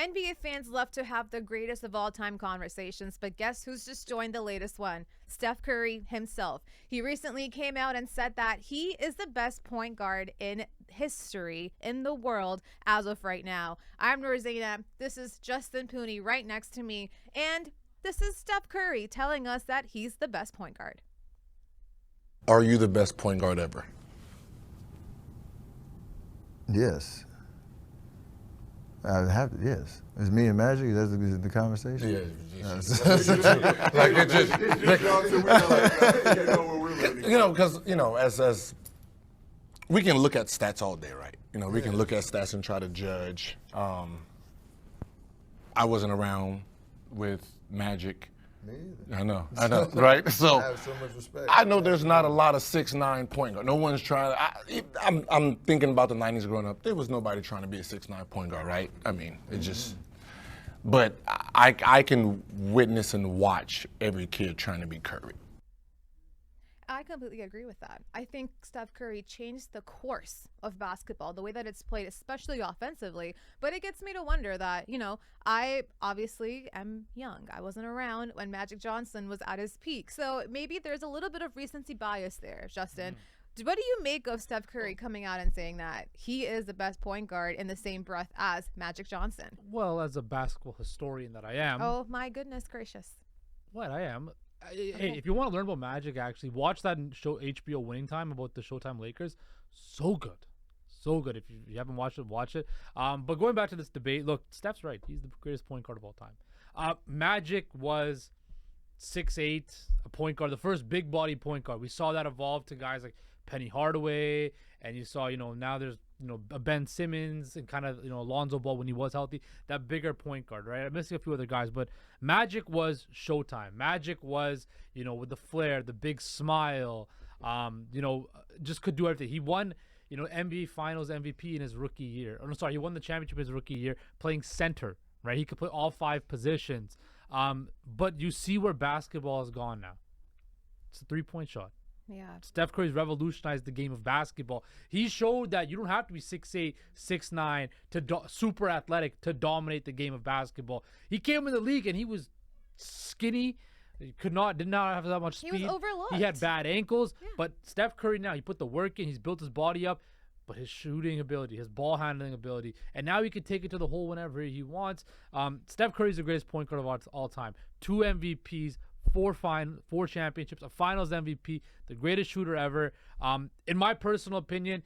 NBA fans love to have the greatest of all time conversations, but guess who's just joined the latest one? Steph Curry himself. He recently came out and said that he is the best point guard in history in the world as of right now. I'm Noor Zainab. This is Justin Pooni right next to me, and this is Steph Curry telling us that he's the best point guard. Are you the best point guard ever? Yes. I have to, yes. It's me and Magic. That's the conversation. Like it just, because as we can look at stats all day, right? We can look at stats and try to judge. I wasn't around with Magic. Me either. I know, right? So I have so much respect. I know there's not a lot of 6'9" point guard. No one's trying. I'm thinking about the '90s growing up. There was nobody trying to be a 6'9" point guard, right? I mean, it just. But I can witness and watch every kid trying to be Curry. I completely agree with that. I think Steph Curry changed the course of basketball, the way that it's played, especially offensively. But it gets me to wonder that, I obviously am young. I wasn't around when Magic Johnson was at his peak. So maybe there's a little bit of recency bias there, Justin. What do you make of Steph Curry coming out and saying that he is the best point guard in the same breath as Magic Johnson? Well, as a basketball historian that I am. Oh, my goodness gracious. What I am. Hey, if you want to learn about Magic, actually, watch that show HBO Winning Time about the Showtime Lakers. So good. So good. If you haven't watched it, watch it. But going back to this debate, look, Steph's right. He's the greatest point guard of all time. Magic was 6'8", a point guard, the first big body point guard. We saw that evolve to guys like Penny Hardaway, and you saw, now there's, a Ben Simmons and kind of, Alonzo Ball when he was healthy, that bigger point guard, right? I'm missing a few other guys, but Magic was Showtime. Magic was, with the flair, the big smile, just could do everything. He won, NBA Finals MVP in his rookie year. Oh, no, sorry, he won the championship in his rookie year playing center, right? He could play all 5 positions. But you see where basketball has gone now. It's a 3-point shot. Yeah. Steph Curry's revolutionized the game of basketball. He showed that you don't have to be 6'8", 6'9", super athletic to dominate the game of basketball. He came in the league and he was skinny. He did not have that much speed. He was overlooked. He had bad ankles. Yeah. But Steph Curry now, he put the work in. He's built his body up. But his shooting ability, his ball handling ability, and now he can take it to the hole whenever he wants. Steph Curry's the greatest point guard of all time. 2 MVPs, 4 championships, a Finals MVP, the greatest shooter ever. In my personal opinion,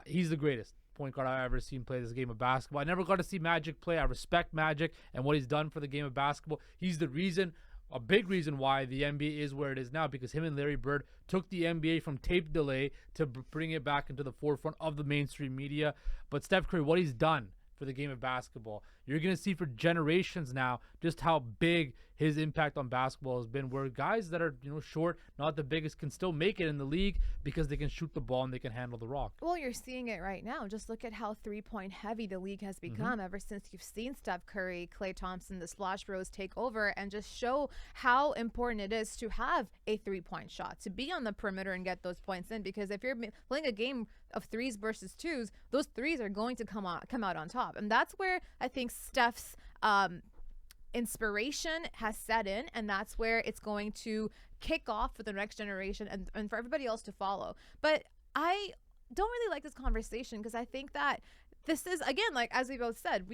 he's the greatest point guard I've ever seen play this game of basketball. I never got to see Magic play. I respect Magic and what he's done for the game of basketball. He's the reason, a big reason why the NBA is where it is now, because him and Larry Bird took the NBA from tape delay to bring it back into the forefront of the mainstream media. But Steph Curry, what he's done for the game of basketball, you're going to see for generations now just how big his impact on basketball has been, where guys that are short, not the biggest, can still make it in the league because they can shoot the ball and they can handle the rock. Well, you're seeing it right now. Just look at how 3-point heavy the league has become ever since you've seen Steph Curry, Klay Thompson, the Splash Bros take over and just show how important it is to have a 3-point shot, to be on the perimeter and get those points in, because if you're playing a game of 3s versus 2s, those 3s are going to come out on top. And that's where I think Steph's inspiration has set in, and that's where it's going to kick off for the next generation and for everybody else to follow. But I don't really like this conversation because I think that this is, again, like as we both said,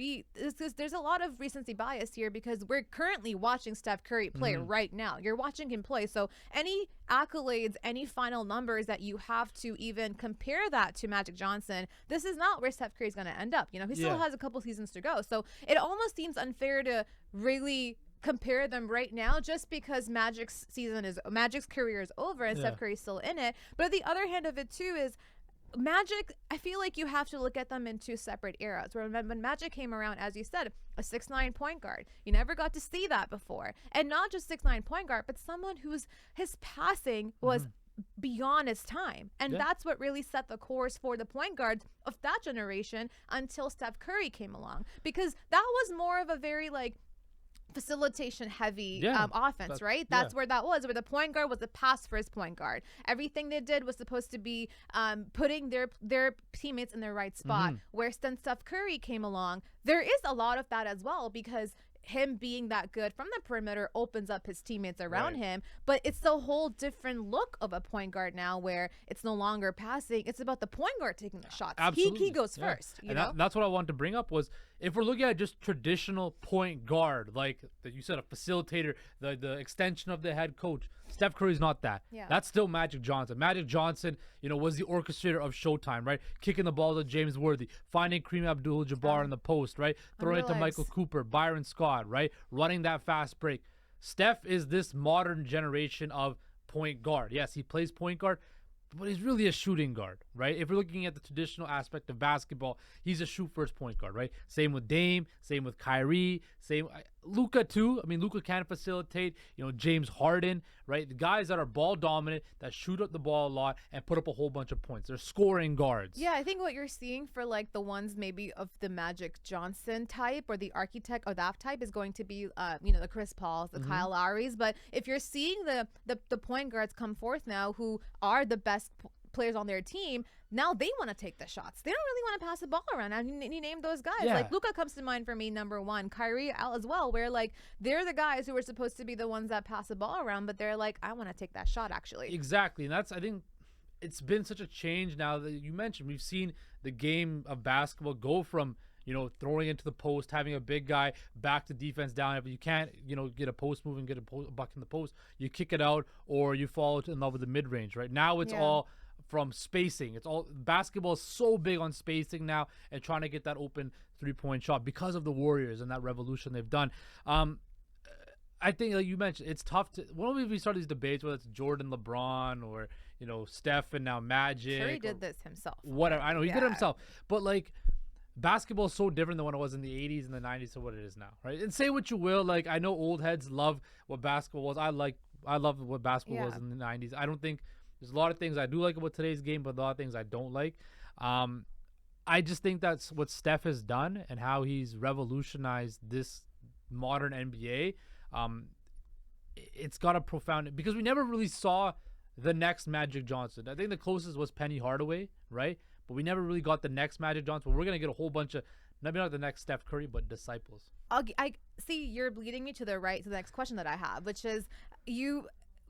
there's a lot of recency bias here because we're currently watching Steph Curry play right now. You're watching him play. So any accolades, any final numbers that you have to even compare that to Magic Johnson, this is not where Steph Curry's going to end up. He still has a couple seasons to go. So it almost seems unfair to really compare them right now just because Magic's career is over and Steph Curry's still in it. But the other hand of it too is Magic, I feel like you have to look at them in 2 separate eras. Where when Magic came around, as you said, a 6'9" point guard. You never got to see that before. And not just 6'9" point guard, but someone his passing was beyond its time. And that's what really set the course for the point guards of that generation until Steph Curry came along. Because that was more of a very facilitation heavy Yeah, offense, right? yeah. That's where that was, where the point guard was the pass first point guard. Everything they did was supposed to be putting their teammates in the right spot. Where then Steph Curry came along, there is a lot of that as well, because him being that good from the perimeter opens up his teammates around him. But it's the whole different look of a point guard now, where it's no longer passing, it's about the point guard taking the shots. Absolutely. He goes first, you know. That's what I wanted to bring up was, if we're looking at just traditional point guard, like that you said, a facilitator, the extension of the head coach, Steph Curry's not that. Yeah. That's still Magic Johnson. Magic Johnson, was the orchestrator of Showtime, right? Kicking the ball to James Worthy, finding Kareem Abdul-Jabbar in the post, right? Throwing it to Michael Cooper, Byron Scott, right? Running that fast break. Steph is this modern generation of point guard. Yes, he plays point guard, but he's really a shooting guard, right? If we're looking at the traditional aspect of basketball, he's a shoot-first point guard, right? Same with Dame, same with Kyrie, Luka too. I mean, Luka can facilitate, James Harden, right? The guys that are ball dominant, that shoot up the ball a lot and put up a whole bunch of points. They're scoring guards. Yeah, I think what you're seeing for like the ones maybe of the Magic Johnson type or the architect or that type is going to be, the Chris Pauls, the Kyle Lowrys. But if you're seeing the point guards come forth now who are the best players on their team, now they want to take the shots. They don't really want to pass the ball around. I mean, you named those guys. Yeah. Like Luka comes to mind for me, number one. Kyrie as well, where like they're the guys who are supposed to be the ones that pass the ball around, but they're like, I want to take that shot actually. Exactly. And I think it's been such a change now that you mentioned. We've seen the game of basketball go from, throwing into the post, having a big guy back to defense down. If you can't, get a post move and get a buck in the post, you kick it out or you fall in love with the mid-range, right? Now it's all from spacing. It's all basketball is so big on spacing now and trying to get that open 3-point shot because of the Warriors and that revolution they've done. I think, like you mentioned, it's tough to when we start these debates, whether it's Jordan, LeBron, or Steph and now Magic. Curry did this himself. Whatever. I know he did it himself, but like basketball is so different than what it was in the 80s and the 90s to what it is now, right? And say what you will, like I know old heads love what basketball was. I love what basketball was in the 90s. I don't think there's a lot of things I do like about today's game, but a lot of things I don't like. I just think that's what Steph has done and how he's revolutionized this modern NBA. It's got a profound, because we never really saw the next Magic Johnson. I think the closest was Penny Hardaway, right? But we never really got the next Magic Johnson. But we're gonna get a whole bunch of, maybe not the next Steph Curry, but disciples. I see you're leading me to the next question that I have, which is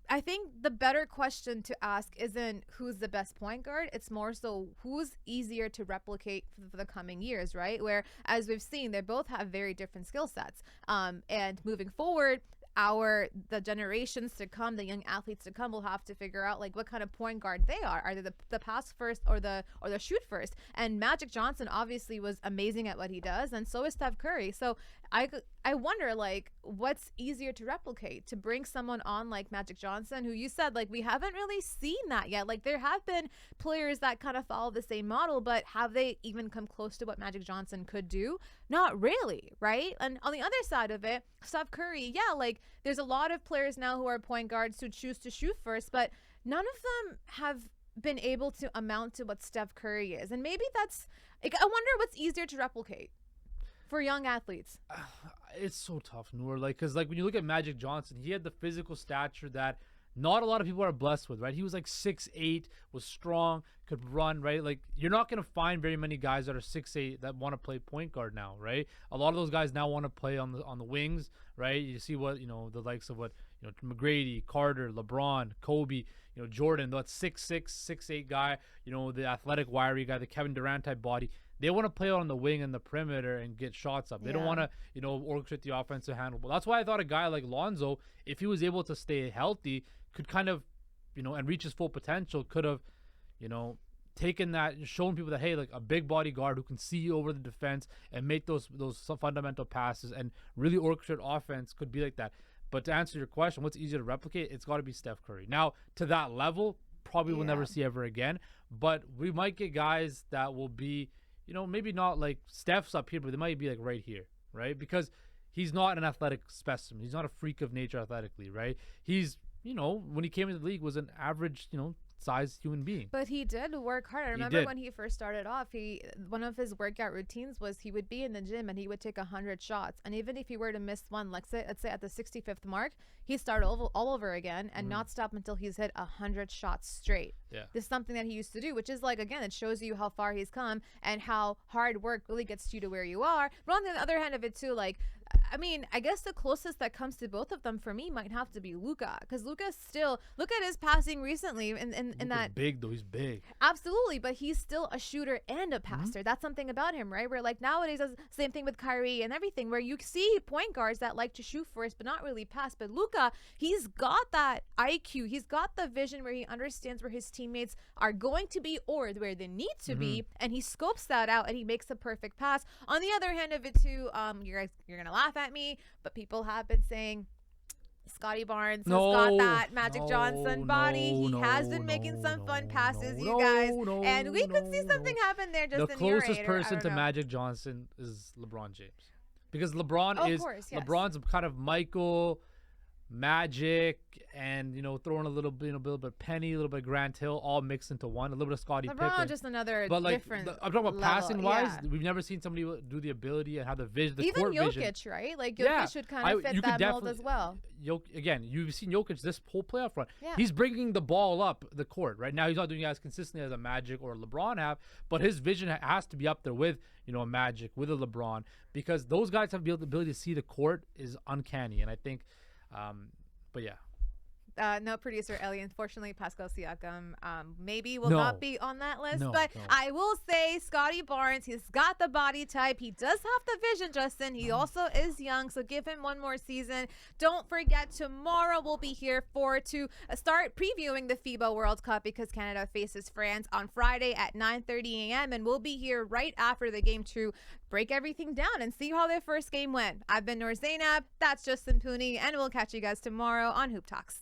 I think the better question to ask isn't who's the best point guard. It's more so who's easier to replicate for the coming years, right? Where, as we've seen, they both have very different skill sets. And moving forward, the generations to come, the young athletes to come, will have to figure out like what kind of point guard they are. Are they the pass first or the shoot first? And Magic Johnson obviously was amazing at what he does, and so is Steph Curry. So I wonder, like, what's easier to replicate? To bring someone on like Magic Johnson, who you said, like, we haven't really seen that yet. Like, there have been players that kind of follow the same model, but have they even come close to what Magic Johnson could do? Not really, right? And on the other side of it, Steph Curry, like, there's a lot of players now who are point guards who choose to shoot first, but none of them have been able to amount to what Steph Curry is. And maybe that's, like, I wonder what's easier to replicate for young athletes. It's so tough, Noor. Like, because like when you look at Magic Johnson, he had the physical stature that not a lot of people are blessed with, right? He was like 6'8", was strong, could run, right? Like, you're not going to find very many guys that are 6'8" that want to play point guard now, right? A lot of those guys now want to play on the wings, right? You see what, the likes of what, McGrady, Carter, LeBron, Kobe, Jordan, that 6'6", 6'8" guy, the athletic, wiry guy, the Kevin Durant type body. They want to play on the wing and the perimeter and get shots up. They don't want to, orchestrate the offensive handle. That's why I thought a guy like Lonzo, if he was able to stay healthy, could kind of, and reach his full potential, could have, taken that and shown people that, hey, like a big body guard who can see over the defense and make those fundamental passes and really orchestrate offense could be like that. But to answer your question, what's easier to replicate? It's got to be Steph Curry. Now, to that level, probably we'll never see ever again. But we might get guys that will be, maybe not like Steph's up here, but they might be like right here, right? Because he's not an athletic specimen. He's not a freak of nature athletically, right? He's, when he came into the league, was an average, sized human being. But he did work hard. I remember did. when he first started off, one of his workout routines was he would be in the gym and he would take 100 shots. And even if he were to miss one, let's say at the 65th mark, he'd start all over again and not stop until he's hit 100 shots straight. Yeah. This is something that he used to do, which is like, again, it shows you how far he's come and how hard work really gets you to where you are. But on the other hand of it too, like, I mean, I guess the closest that comes to both of them for me might have to be Luka, because Luka's still, look at his passing recently in that. Big though, he's big. Absolutely, but he's still a shooter and a passer. That's something about him, right? Where like nowadays, same thing with Kyrie and everything, where you see point guards that like to shoot first but not really pass. But Luka, he's got that IQ. He's got the vision where he understands where his teammates are going to be or where they need to be, and he scopes that out and he makes a perfect pass. On the other hand of it too, you're gonna laugh at me, but people have been saying Scotty Barnes has got that Magic Johnson body. He has been making some fun passes, you guys. And we could see something happen there just the in closest person to Magic Johnson is LeBron James. Because LeBron's kind of Michael, Magic, and throwing a little bit, of Penny, a little bit of Grant Hill, all mixed into one. A little bit of Scottie Pippen. LeBron just another different. I'm talking about level. passing wise. We've never seen somebody do the ability and have the vision, the even court Jokic, vision. right? Like Jokic should kind of fit that mold as well. Again, you've seen Jokic this whole playoff run. Yeah. He's bringing the ball up the court right now. He's not doing it as consistently as a Magic or a LeBron have, but his vision has to be up there with a Magic, with a LeBron, because those guys have the ability to see the court is uncanny. And I think, but yeah. No, producer Ellie. Unfortunately, Pascal Siakam maybe will not be on that list. But I will say Scotty Barnes, he's got the body type. He does have the vision, Justin. He also is young, so give him one more season. Don't forget, tomorrow we'll be here to start previewing the FIBA World Cup, because Canada faces France on Friday at 9:30 a.m. And we'll be here right after the game to break everything down and see how their first game went. I've been Noor Zainab. That's Justin Pooni, and we'll catch you guys tomorrow on Hoop Talks.